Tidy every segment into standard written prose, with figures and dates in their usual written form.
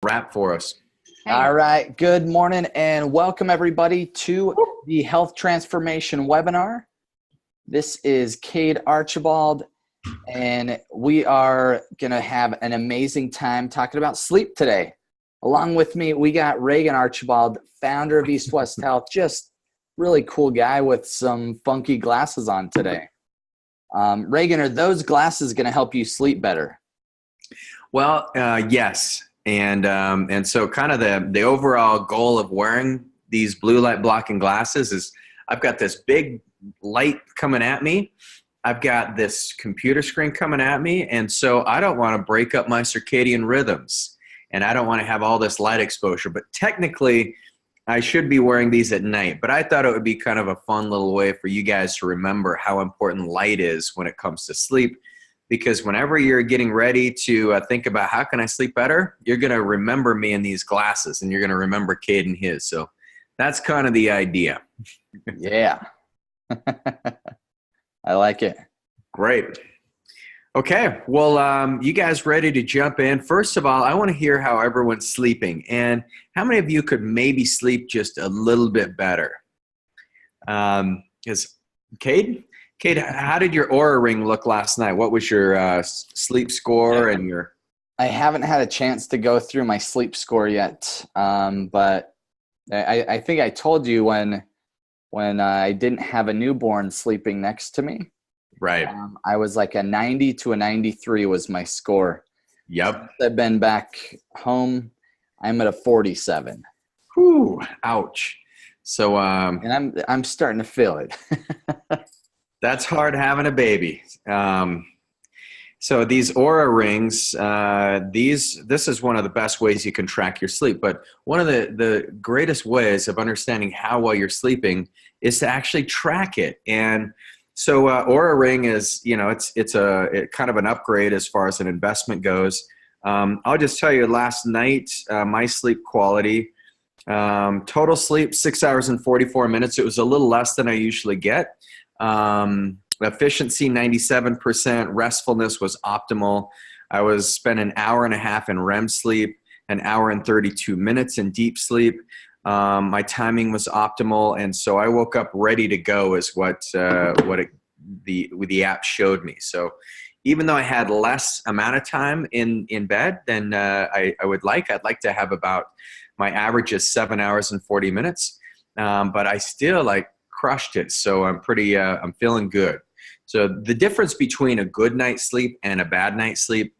Wrap for us. All right. Good morning and welcome everybody to the Health Transformation webinar. This is Cade Archibald, and we are going to have an amazing time talking about sleep today. Along with me, we got Regan Archibald, founder of East West Health, just really cool guy with some funky glasses on today. Regan, are those glasses going to help you sleep better? Well, yes. And so kind of the overall goal of wearing these blue light blocking glasses is I've got this big light coming at me. I've got this computer screen coming at me. And so I don't want to break up my circadian rhythms, and I don't want to have all this light exposure. But technically, I should be wearing these at night. But I thought it would be kind of a fun little way for you guys to remember how important light is when it comes to sleep. Because whenever you're getting ready to think about how can I sleep better, you're going to remember me in these glasses, and you're going to remember Cade and his. So that's kind of the idea. Yeah. I like it. Great. Okay. Well, you guys ready to jump in? First of all, I want to hear how everyone's sleeping, and how many of you could maybe sleep just a little bit better? Because Cade, how did your Aura ring look last night? What was your sleep score and your? I haven't had a chance to go through my sleep score yet, but I think I told you when I didn't have a newborn sleeping next to me. Right. I was like a 90 to a 93 was my score. Yep. I've been back home. I'm at a 47. Whew, ouch. So and I'm starting to feel it. That's hard having a baby. So these Aura rings, this is one of the best ways you can track your sleep. But one of the greatest ways of understanding how well you're sleeping is to actually track it. And so Aura ring is, it's kind of an upgrade as far as an investment goes. I'll just tell you, last night, my sleep quality, total sleep, 6 hours and 44 minutes. It was a little less than I usually get. Efficiency 97%, restfulness was optimal. I was spent an hour and a half in REM sleep, an hour and 32 minutes in deep sleep. My timing was optimal, and so I woke up ready to go is what the app showed me. So even though I had less amount of time in bed than I would like, I'd like to have about, my average is 7 hours and 40 minutes, but I still crushed it. So I'm I'm feeling good. So the difference between a good night's sleep and a bad night's sleep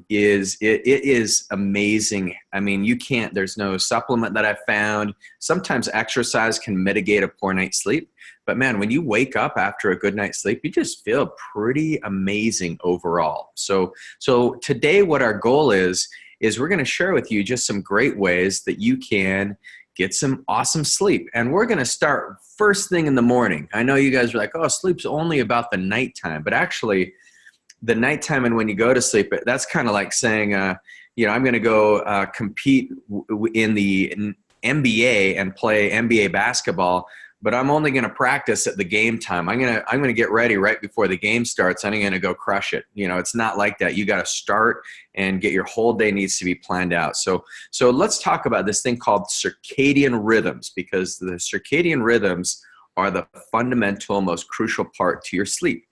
is it is amazing. I mean, there's no supplement that I've found. Sometimes exercise can mitigate a poor night's sleep, but man, when you wake up after a good night's sleep, you just feel pretty amazing overall. So today what our goal is we're going to share with you just some great ways that you can get some awesome sleep. And we're going to start first thing in the morning. I know you guys are like, oh, sleep's only about the nighttime. But actually, the nighttime and when you go to sleep, that's kind of like saying, I'm going to go compete in the NBA and play NBA basketball, but I'm only going to practice at the game time. I'm going to get ready right before the game starts. I'm going to go crush it. It's not like that. You got to start and get your whole day needs to be planned out. So let's talk about this thing called circadian rhythms, because the circadian rhythms are the fundamental, most crucial part to your sleep.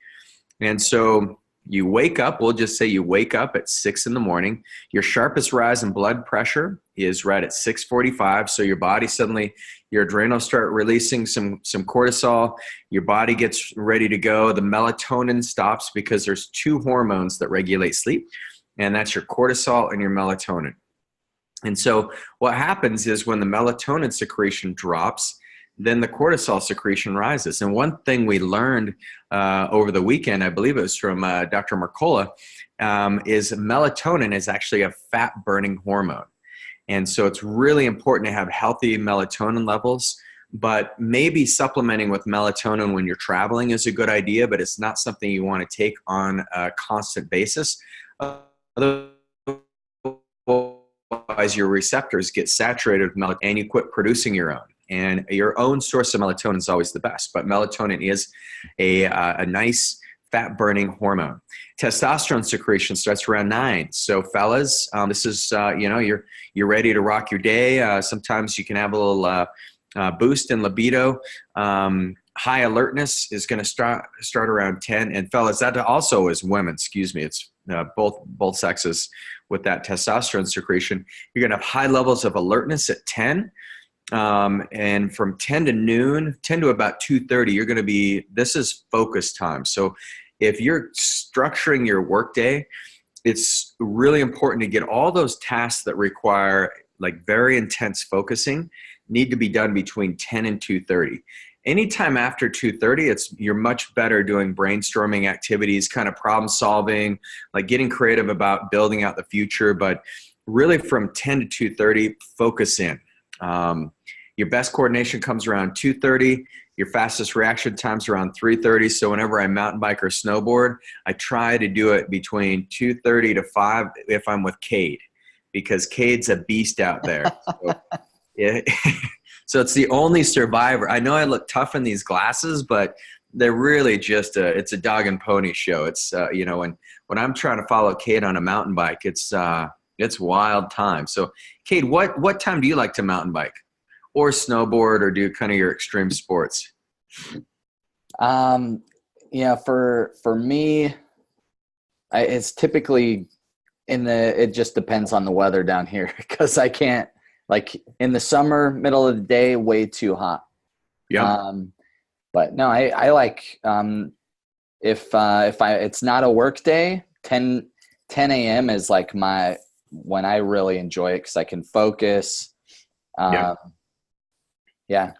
And so you wake up, we'll just say you wake up at 6 in the morning. Your sharpest rise in blood pressure is right at 6:45. So your body suddenly, your adrenals start releasing some cortisol. Your body gets ready to go. The melatonin stops because there's two hormones that regulate sleep, and that's your cortisol and your melatonin. And so what happens is when the melatonin secretion drops, then the cortisol secretion rises. And one thing we learned over the weekend, I believe it was from Dr. Mercola, is melatonin is actually a fat-burning hormone. And so it's really important to have healthy melatonin levels, but maybe supplementing with melatonin when you're traveling is a good idea, but it's not something you want to take on a constant basis. Otherwise, your receptors get saturated with melatonin and you quit producing your own. And your own source of melatonin is always the best, but melatonin is a nice fat burning hormone. Testosterone secretion starts around 9. So fellas, this is, you're ready to rock your day. Sometimes you can have a little boost in libido. High alertness is going to start around 10. And fellas, that also is women, excuse me. It's both sexes with that testosterone secretion. You're going to have high levels of alertness at 10. And from 10 to noon, 10 to about 2:30, you're going to be, this is focus time. So if you're structuring your workday, it's really important to get all those tasks that require like very intense focusing need to be done between 10 and 2:30. Anytime after 2:30, you're much better doing brainstorming activities, kind of problem solving, like getting creative about building out the future. But really from 10 to 2:30, focus in. Your best coordination comes around 2:30. Your fastest reaction time's around 3:30. So whenever I mountain bike or snowboard, I try to do it between 2:30 to 5 if I'm with Cade, because Cade's a beast out there. So, yeah. So it's the only survivor. I know I look tough in these glasses, but they're really just it's a dog and pony show. It's when I'm trying to follow Cade on a mountain bike, it's wild time. So Cade, what time do you like to mountain bike or snowboard or do kind of your extreme sports? For me, it's typically it just depends on the weather down here, because I can't, like in the summer, middle of the day, way too hot. Yeah. But no, I like, if it's not a work day, 10 a.m. is like when I really enjoy it, because I can focus. Yeah.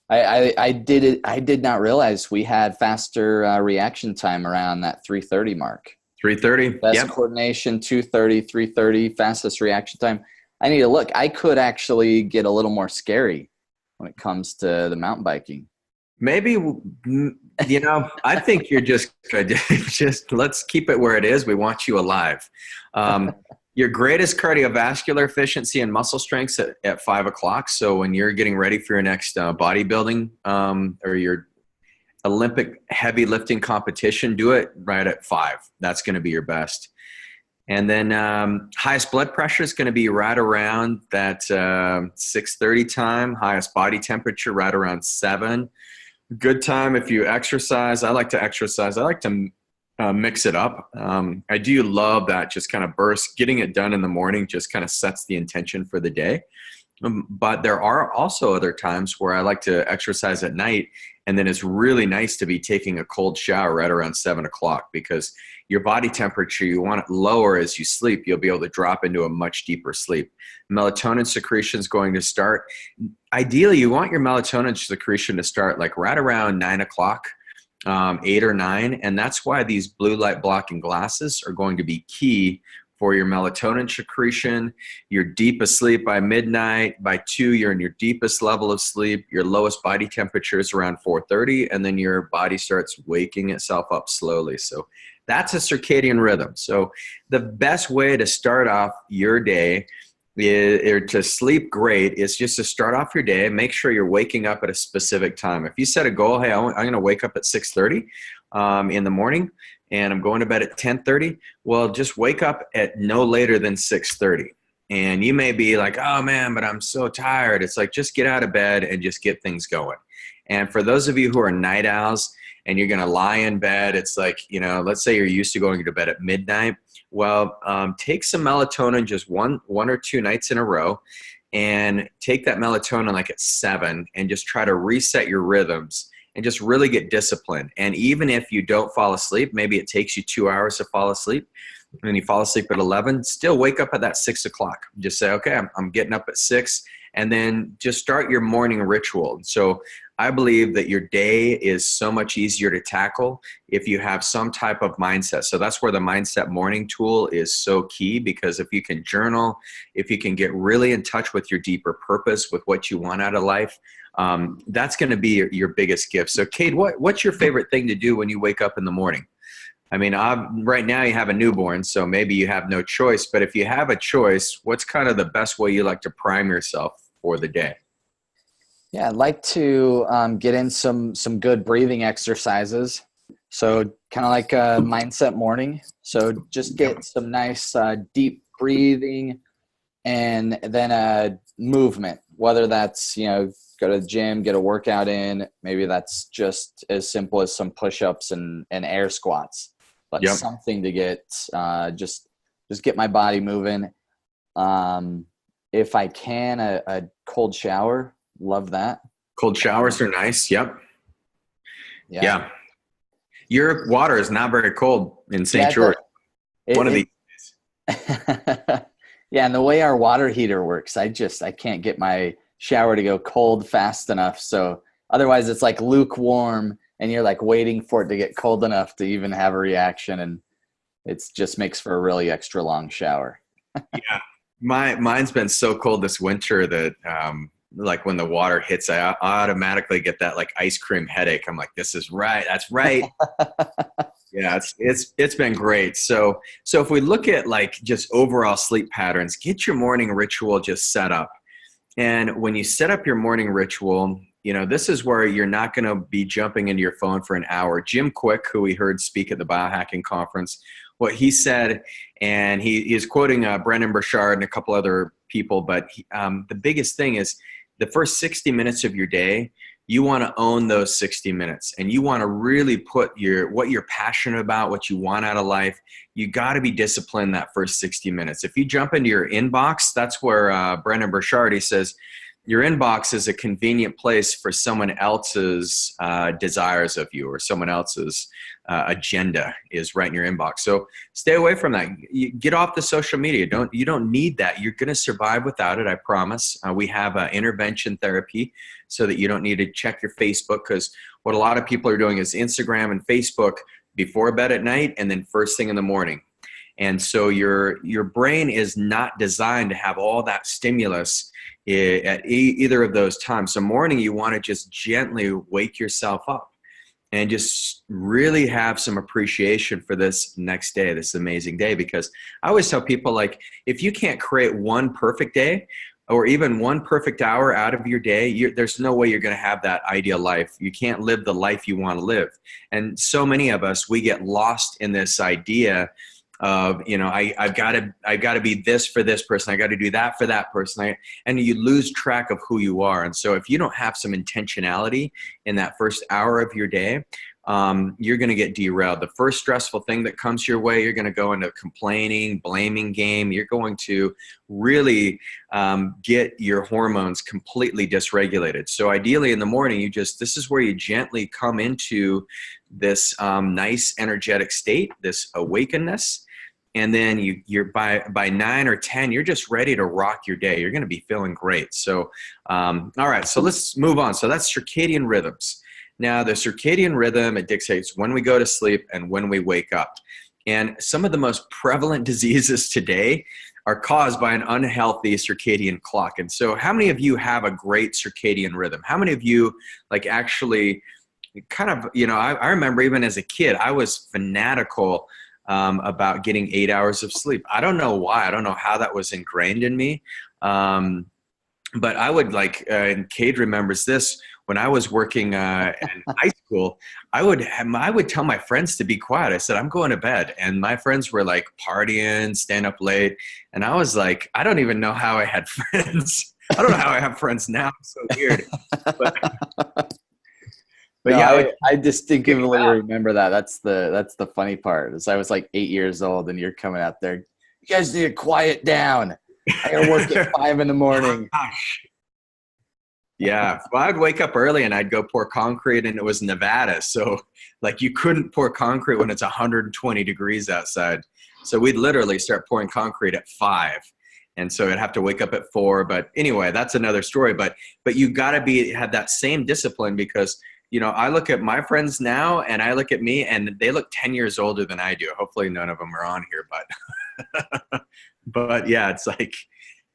I did not realize we had faster reaction time around that 3:30 mark. 3:30. Best coordination, 2:30, 3:30, fastest reaction time. I need to look. I could actually get a little more scary when it comes to the mountain biking. Maybe, I think you're just good. Just let's keep it where it is. We want you alive. Your greatest cardiovascular efficiency and muscle strengths at 5 o'clock. So when you're getting ready for your next bodybuilding or your Olympic heavy lifting competition, do it right at 5. That's going to be your best. And then highest blood pressure is going to be right around that 6:30 time. Highest body temperature right around 7. Good time if you exercise. I like to exercise. I like to mix it up. I do love that just kind of burst. Getting it done in the morning just kind of sets the intention for the day. But there are also other times where I like to exercise at night, and then it's really nice to be taking a cold shower right around 7 o'clock, because your body temperature, you want it lower as you sleep. You'll be able to drop into a much deeper sleep. Melatonin secretion is going to start. Ideally, you want your melatonin secretion to start like right around 9 o'clock, 8 or 9. And that's why these blue light blocking glasses are going to be key for your melatonin secretion. You're deep asleep by midnight. By 2, you're in your deepest level of sleep. Your lowest body temperature is around 4:30, and then your body starts waking itself up slowly. So that's a circadian rhythm. So the best way to start off your day or to sleep great is just to start off your day and make sure you're waking up at a specific time. If you set a goal, hey, I'm going to wake up at 6:30 in the morning, and I'm going to bed at 10:30, well, just wake up at no later than 6:30. And you may be like, oh man, but I'm so tired. It's like, just get out of bed and just get things going. And for those of you who are night owls and you're going to lie in bed, it's like, let's say you're used to going to bed at midnight. Well, take some melatonin just one or 2 nights in a row, and take that melatonin like at 7 and just try to reset your rhythms and just really get disciplined. And even if you don't fall asleep, maybe it takes you 2 hours to fall asleep, and then you fall asleep at 11, still wake up at that 6 o'clock. Just say, okay, I'm getting up at 6, and then just start your morning ritual. So I believe that your day is so much easier to tackle if you have some type of mindset. So that's where the Mindset Morning tool is so key, because if you can journal, if you can get really in touch with your deeper purpose, with what you want out of life, that's going to be your biggest gift. So Cade, what's your favorite thing to do when you wake up in the morning? I mean, right now you have a newborn, so maybe you have no choice. But if you have a choice, what's kind of the best way you like to prime yourself for the day? Yeah, I'd like to get in some good breathing exercises. So kind of like a mindset morning. So just get some nice deep breathing and then movement, whether that's, go to the gym, get a workout in. Maybe that's just as simple as some push-ups and air squats, but something to get just get my body moving. If I can, a cold shower, love that. Cold showers are nice. Yep. Yeah. Your water is not very cold in St. George. One of these days. Yeah, and the way our water heater works, I can't get my shower to go cold fast enough. So otherwise it's like lukewarm and you're like waiting for it to get cold enough to even have a reaction, and it just makes for a really extra long shower. Yeah. Mine's been so cold this winter that like when the water hits, I automatically get that like ice cream headache. I'm like, this is right. That's right. Yeah, it's been great. So if we look at like just overall sleep patterns, get your morning ritual just set up. And when you set up your morning ritual, this is where you're not going to be jumping into your phone for an hour. Jim Quick, who we heard speak at the biohacking conference, what he said, and he is quoting Brendon Burchard and a couple other people, but the biggest thing is the first 60 minutes of your day, you want to own those 60 minutes, and you want to really put what you're passionate about, what you want out of life. You got to be disciplined that first 60 minutes. If you jump into your inbox, that's where Brendon Burchard, he says, your inbox is a convenient place for someone else's desires of you, or someone else's agenda is right in your inbox. So stay away from that. You get off the social media. You don't need that. You're going to survive without it, I promise. We have intervention therapy so that you don't need to check your Facebook, because what a lot of people are doing is Instagram and Facebook before bed at night and then first thing in the morning. And so your brain is not designed to have all that stimulus at either of those times. So morning, you want to just gently wake yourself up and just really have some appreciation for this next day, this amazing day. Because I always tell people, like, if you can't create one perfect day or even one perfect hour out of your day, there's no way you're going to have that ideal life. You can't live the life you want to live. And so many of us, we get lost in this idea of, I've got to be this for this person. I got to do that for that person. And you lose track of who you are. And so if you don't have some intentionality in that first hour of your day, you're going to get derailed. The first stressful thing that comes your way, you're going to go into a complaining, blaming game. You're going to really get your hormones completely dysregulated. So ideally in the morning, this is where you gently come into this nice energetic state, this awakeness. And then you're by 9 or 10, you're just ready to rock your day. You're going to be feeling great. So, all right, so let's move on. So that's circadian rhythms. Now, the circadian rhythm, it dictates when we go to sleep and when we wake up. And some of the most prevalent diseases today are caused by an unhealthy circadian clock. And so how many of you have a great circadian rhythm? How many of you actually kind of, I remember even as a kid, I was fanatical about getting 8 hours of sleep. I don't know why. I don't know how that was ingrained in me. But I would and Cade remembers this, when I was working in high school, I would tell my friends to be quiet. I said, I'm going to bed. And my friends were like partying, staying up late. And I was like, I don't even know how I had friends. I don't know how I have friends now. It's so weird. But yeah, I distinctively remember that. That's the funny part. Is I was like 8 years old, and you're coming out there. You guys need to quiet down. I gotta work at 5 in the morning. Gosh. Yeah, well, I'd wake up early and I'd go pour concrete, and it was Nevada, so you couldn't pour concrete when it's 120 degrees outside. So we'd literally start pouring concrete at 5. And so I'd have to wake up at 4. But anyway, that's another story. But you got to have that same discipline, because I look at my friends now and I look at me, and they look 10 years older than I do. Hopefully none of them are on here, but yeah, it's like,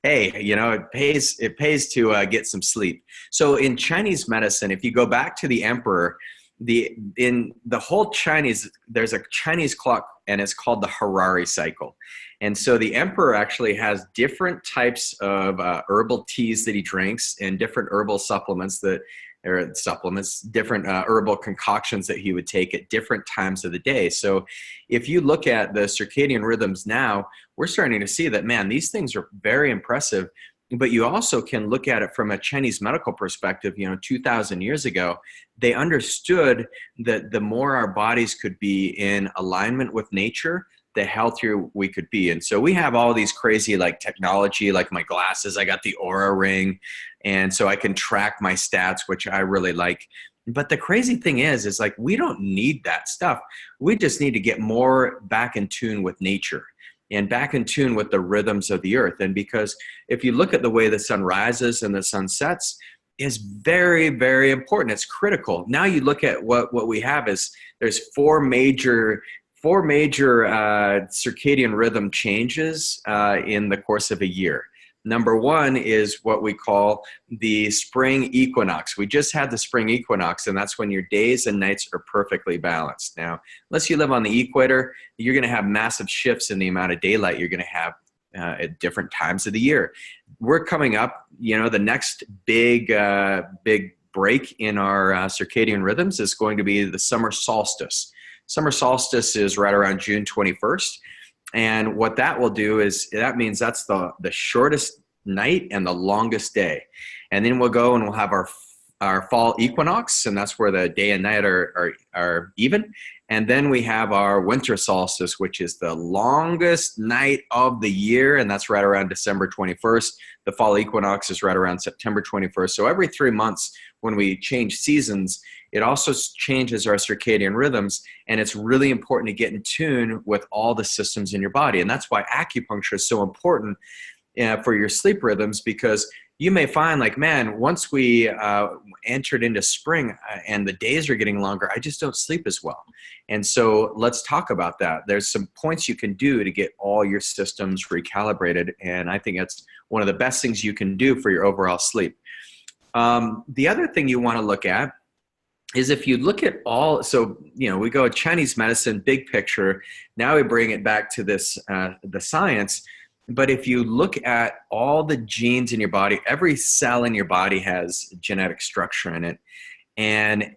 hey, it pays to get some sleep. So in Chinese medicine, if you go back to the emperor, in the whole Chinese, there's a Chinese clock, and it's called the Harare Cycle. And so the emperor actually has different types of herbal teas that he drinks, and different herbal supplements that or supplements, different herbal concoctions that he would take at different times of the day. So if you look at the circadian rhythms now, we're starting to see that, man, these things are very impressive. But you also can look at it from a Chinese medical perspective. 2,000 years ago, they understood that the more our bodies could be in alignment with nature, the healthier we could be. And so we have all these crazy like technology, like my glasses, I got the Oura ring. And so I can track my stats, which I really like. But the crazy thing is like, we don't need that stuff. We just need to get more back in tune with nature and back in tune with the rhythms of the earth. And because if you look at the way the sun rises and the sun sets, is very, very important. It's critical. Now you look at what we have is there's four major circadian rhythm changes in the course of a year. Number one is what we call the spring equinox. We just had the spring equinox, and that's when your days and nights are perfectly balanced. Now, unless you live on the equator, you're going to have massive shifts in the amount of daylight you're going to have at different times of the year. We're coming up, the next big break in our circadian rhythms is going to be the summer solstice. Summer solstice is right around June 21st. And what that will do is that means that's the shortest night and the longest day. And then we'll go and we'll have our fall equinox, and that's where the day and night are even. And then we have our winter solstice, which is the longest night of the year, and that's right around December 21st. The fall equinox is right around September 21st. So every 3 months when we change seasons, it also changes our circadian rhythms, and it's really important to get in tune with all the systems in your body. And that's why acupuncture is so important for your sleep rhythms, because you may find like, man, once we entered into spring and the days are getting longer, I just don't sleep as well. And so let's talk about that. There's some points you can do to get all your systems recalibrated, and I think that's one of the best things you can do for your overall sleep. The other thing you want to look at is if you look at we go Chinese medicine, big picture. Now we bring it back to this, the science. But if you look at all the genes in your body, every cell in your body has genetic structure in it. And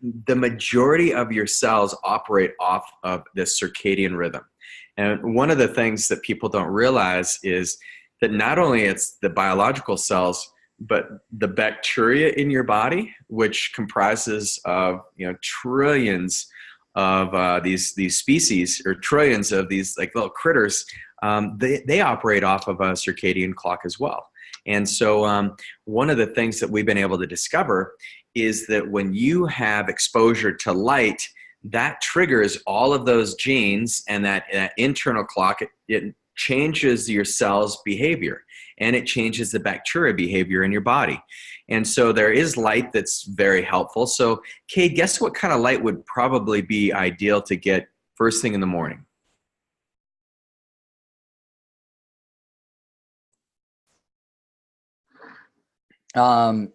the majority of your cells operate off of this circadian rhythm. And one of the things that people don't realize is that not only it's the biological cells, but the bacteria in your body, which comprises of trillions of these species, or trillions of these like little critters, they operate off of a circadian clock as well. And so one of the things that we've been able to discover is that when you have exposure to light, that triggers all of those genes, and that internal clock, it changes your cell's behavior, and it changes the bacteria behavior in your body. And so there is light that's very helpful. So Cade, guess what kind of light would probably be ideal to get first thing in the morning? You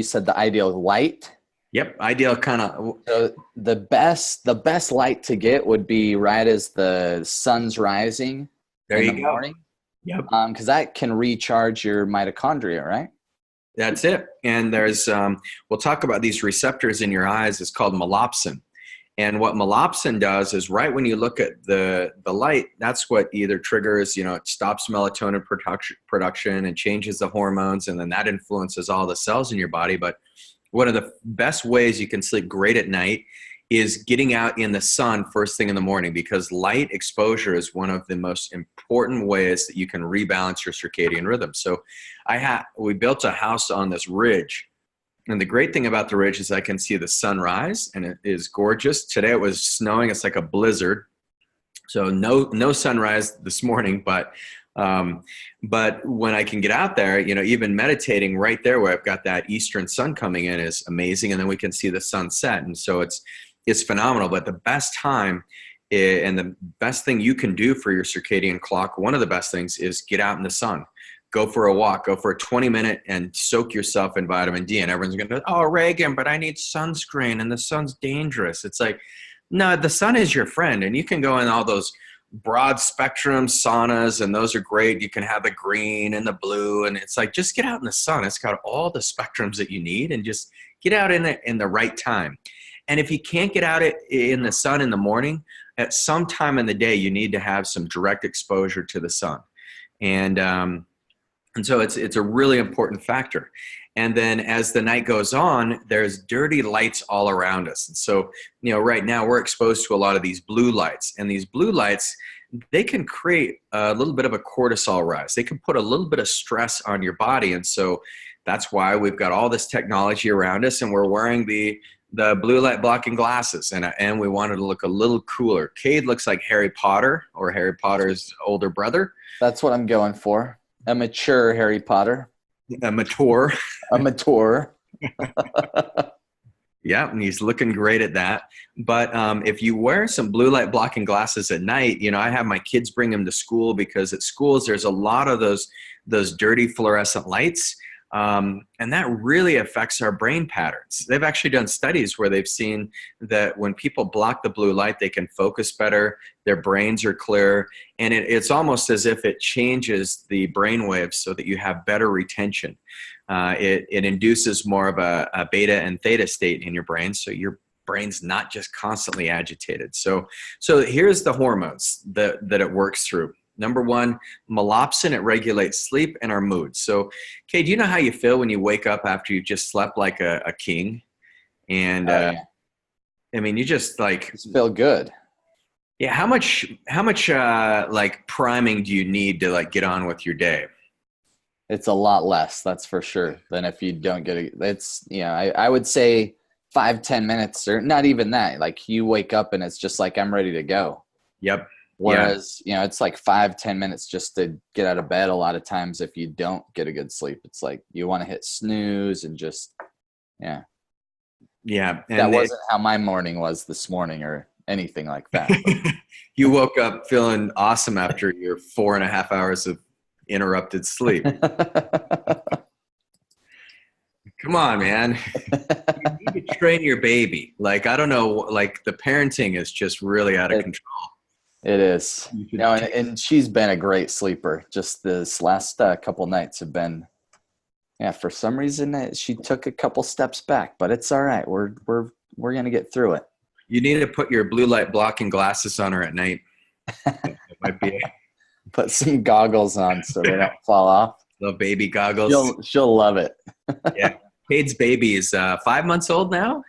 said the ideal light? Yep, ideal kind of. So the best light to get would be right as the sun's rising in the morning. Yep. Because that can recharge your mitochondria, right? That's it. And there's, we'll talk about these receptors in your eyes. It's called melopsin. And what melopsin does is right when you look at the light, that's what either triggers, it stops melatonin production and changes the hormones, and then that influences all the cells in your body. But one of the best ways you can sleep great at night is getting out in the sun first thing in the morning, because light exposure is one of the most important ways that you can rebalance your circadian rhythm. So we built a house on this ridge. And the great thing about the ridge is I can see the sunrise, and it is gorgeous. Today it was snowing. It's like a blizzard. So no sunrise this morning, but when I can get out there, even meditating right there where I've got that eastern sun coming in is amazing. And then we can see the sunset. And so it's phenomenal. But the best time and the best thing you can do for your circadian clock, one of the best things is get out in the sun. Go for a walk, go for a 20-minute and soak yourself in vitamin D. And everyone's going to go, oh, Regan, but I need sunscreen and the sun's dangerous. It's like, no, the sun is your friend, and you can go in all those broad spectrum saunas, and those are great. You can have the green and the blue, and it's like, just get out in the sun. It's got all the spectrums that you need, and just get out in the right time. And if you can't get out in the sun in the morning, at some time in the day, you need to have some direct exposure to the sun. And so it's a really important factor. And then as the night goes on, there's dirty lights all around us. And so, right now we're exposed to a lot of these blue lights, and these blue lights, they can create a little bit of a cortisol rise. They can put a little bit of stress on your body. And so that's why we've got all this technology around us, and we're wearing the blue light blocking glasses, and we wanted to look a little cooler. Cade looks like Harry Potter, or Harry Potter's older brother. That's what I'm going for. A mature Harry Potter. A mature. Yeah, and he's looking great at that. But if you wear some blue light blocking glasses at night, I have my kids bring them to school, because at schools there's a lot of those dirty fluorescent lights. And that really affects our brain patterns. They've actually done studies where they've seen that when people block the blue light, they can focus better, their brains are clearer, and it's almost as if it changes the brain waves so that you have better retention. It induces more of a beta and theta state in your brain, so your brain's not just constantly agitated. So here's the hormones that it works through. Number one, melopsin, it regulates sleep and our mood. So, Kay, do you know how you feel when you wake up after you just slept like a king? And I mean, you just feel good. Yeah. How much like priming do you need to like get on with your day? It's a lot less, that's for sure, than if you don't get it. It's, I would say 5-10 minutes, or not even that. Like, you wake up and it's just like, I'm ready to go. Yep. Whereas, it's like 5-10 minutes just to get out of bed. A lot of times if you don't get a good sleep, it's like you want to hit snooze and just, yeah. Yeah. And that wasn't how my morning was this morning or anything like that. You woke up feeling awesome after your 4.5 hours of interrupted sleep. Come on, man. You need to train your baby. Like, I don't know, like the parenting is just really out of control. It is. And she's been a great sleeper. Just this last couple nights have been, for some reason she took a couple steps back, but it's all right. We're going to get through it. You need to put your blue light blocking glasses on her at night. It might be put some goggles on so they don't fall off. Little baby goggles. She'll love it. Yeah. Cade's baby is 5 months old now?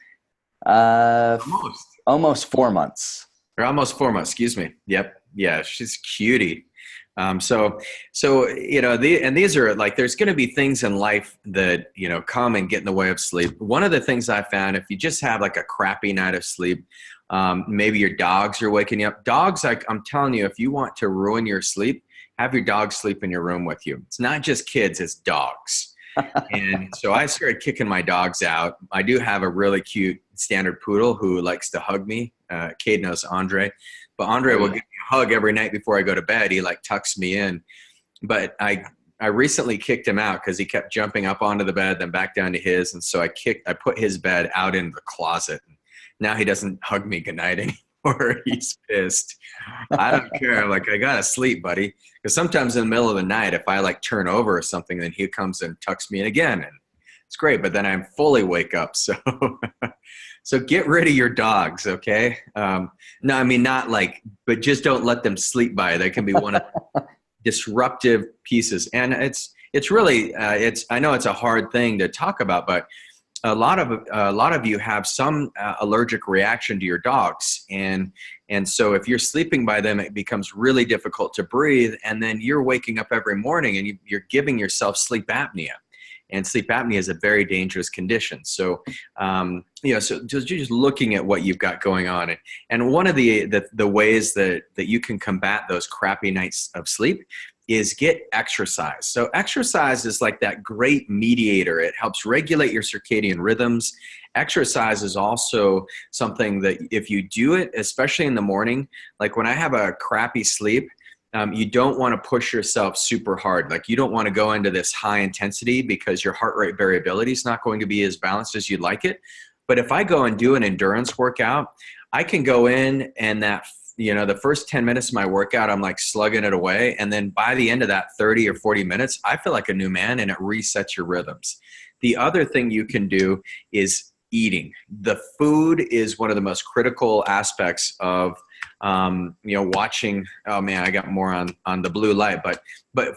Almost 4 months. Or almost 4 months, excuse me. Yep. Yeah, she's cutie. So these are like, there's going to be things in life that, come and get in the way of sleep. One of the things I found, if you just have like a crappy night of sleep, maybe your dogs are waking you up. Dogs, I'm telling you, if you want to ruin your sleep, have your dog sleep in your room with you. It's not just kids, it's dogs. And so I started kicking my dogs out. I do have a really cute standard poodle who likes to hug me. Cade knows Andre, but Andre will give me a hug every night before I go to bed. He like tucks me in, but I recently kicked him out because he kept jumping up onto the bed, then back down to his. And so I put his bed out in the closet. Now he doesn't hug me goodnight anymore. He's pissed. I don't care. I'm like, I gotta sleep, buddy. Because sometimes in the middle of the night, if I like turn over or something, then he comes and tucks me in again, and it's great. But then I'm fully wake up. So, so get rid of your dogs, okay? No, I mean not like, but just don't let them sleep by. That can be one of the disruptive pieces, and it's really I know it's a hard thing to talk about, but a lot of you have some allergic reaction to your dogs, and so if you're sleeping by them, it becomes really difficult to breathe, and then you're waking up every morning and you're giving yourself sleep apnea, and sleep apnea is a very dangerous condition. So so just looking at what you've got going on, and one of the ways that you can combat those crappy nights of sleep is get exercise. So exercise is like that great mediator. It helps regulate your circadian rhythms. Exercise is also something that if you do it, especially in the morning, like when I have a crappy sleep, you don't want to push yourself super hard. Like you don't want to go into this high intensity because your heart rate variability is not going to be as balanced as you'd like it. But if I go and do an endurance workout, I can go in and that the first 10 minutes of my workout, I'm like slugging it away. And then by the end of that 30 or 40 minutes, I feel like a new man, and it resets your rhythms. The other thing you can do is eating. The food is one of the most critical aspects of watching. Oh man, I got more on the blue light, but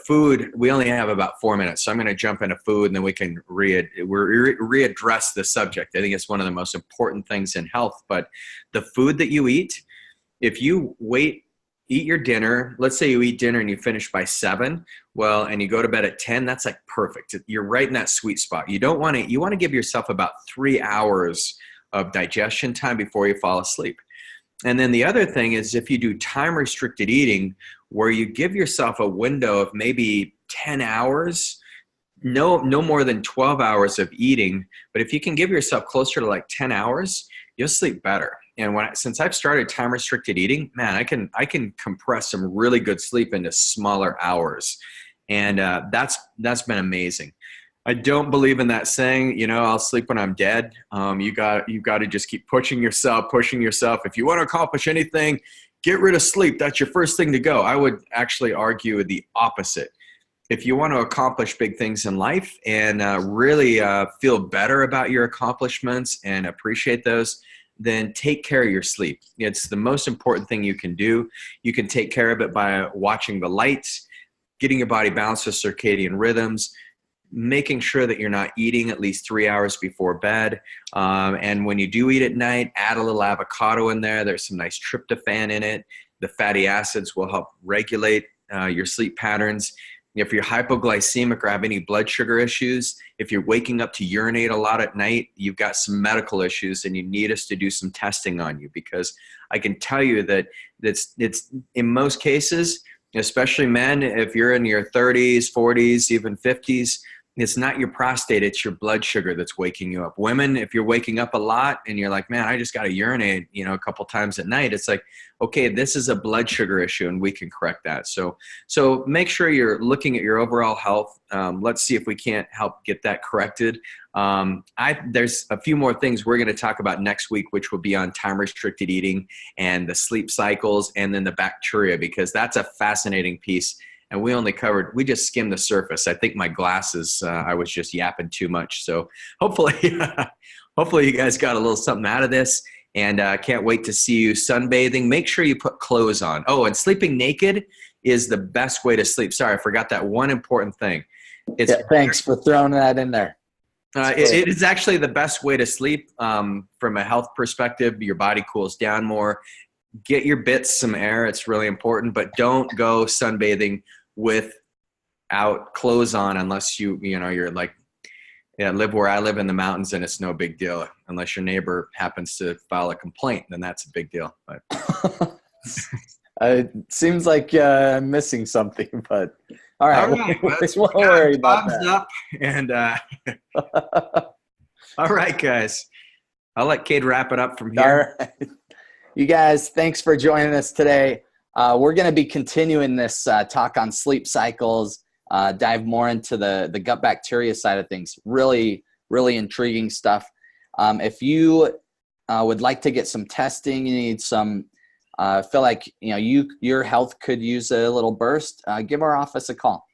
food, we only have about 4 minutes. So I'm going to jump into food, and then we can readdress the subject. I think it's one of the most important things in health. But the food that you eat, if you eat your dinner, let's say you eat dinner and you finish by 7, and you go to bed at 10, that's like perfect. You're right in that sweet spot. You want to give yourself about 3 hours of digestion time before you fall asleep. And then the other thing is, if you do time restricted eating, where you give yourself a window of maybe 10 hours, no more than 12 hours of eating. But if you can give yourself closer to like 10 hours, you'll sleep better. And since I've started time restricted eating, man, I can compress some really good sleep into smaller hours. And that's been amazing. I don't believe in that saying, I'll sleep when I'm dead. You got to just keep pushing yourself. If you want to accomplish anything, get rid of sleep. That's your first thing to go. I would actually argue the opposite. If you want to accomplish big things in life and really feel better about your accomplishments and appreciate those, then take care of your sleep. It's the most important thing you can do. You can take care of it by watching the lights, getting your body balanced with circadian rhythms, making sure that you're not eating at least 3 hours before bed. And when you do eat at night, add a little avocado in there. There's some nice tryptophan in it. The fatty acids will help regulate your sleep patterns. If you're hypoglycemic or have any blood sugar issues, if you're waking up to urinate a lot at night, you've got some medical issues, and you need us to do some testing on you, because I can tell you that it's in most cases, especially men, if you're in your 30s, 40s, even 50s, it's not your prostate, it's your blood sugar that's waking you up. Women, if you're waking up a lot and you're like, man, I just got to urinate, a couple times at night, it's like, okay, this is a blood sugar issue, and we can correct that. So make sure you're looking at your overall health. Let's see if we can't help get that corrected. There's a few more things we're going to talk about next week, which will be on time restricted eating and the sleep cycles, and then the bacteria, because that's a fascinating piece. And we just skimmed the surface. I think my glasses, I was just yapping too much. So hopefully you guys got a little something out of this, and can't wait to see you sunbathing. Make sure you put clothes on. Oh, and sleeping naked is the best way to sleep. Sorry, I forgot that one important thing. Thanks for throwing that in there. It is actually the best way to sleep from a health perspective. Your body cools down more. Get your bits some air. It's really important, but don't go sunbathing without clothes on unless you're like, live where I live in the mountains, and it's no big deal. Unless your neighbor happens to file a complaint, then that's a big deal. But it seems like I'm missing something, but all right. We'll worry about that. Up and all right, guys. I'll let Cade wrap it up from here. All right. You guys, thanks for joining us today. We're going to be continuing this talk on sleep cycles, dive more into the gut bacteria side of things. Really, really intriguing stuff. If you would like to get some testing, you need some, feel like your health could use a little burst, give our office a call.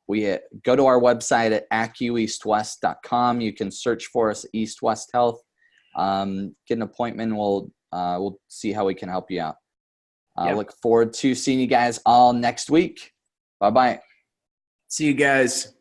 We go to our website at acueastwest.com. You can search for us, East West Health. Get an appointment. We'll see how we can help you out. Look forward to seeing you guys all next week. Bye-bye. See you guys.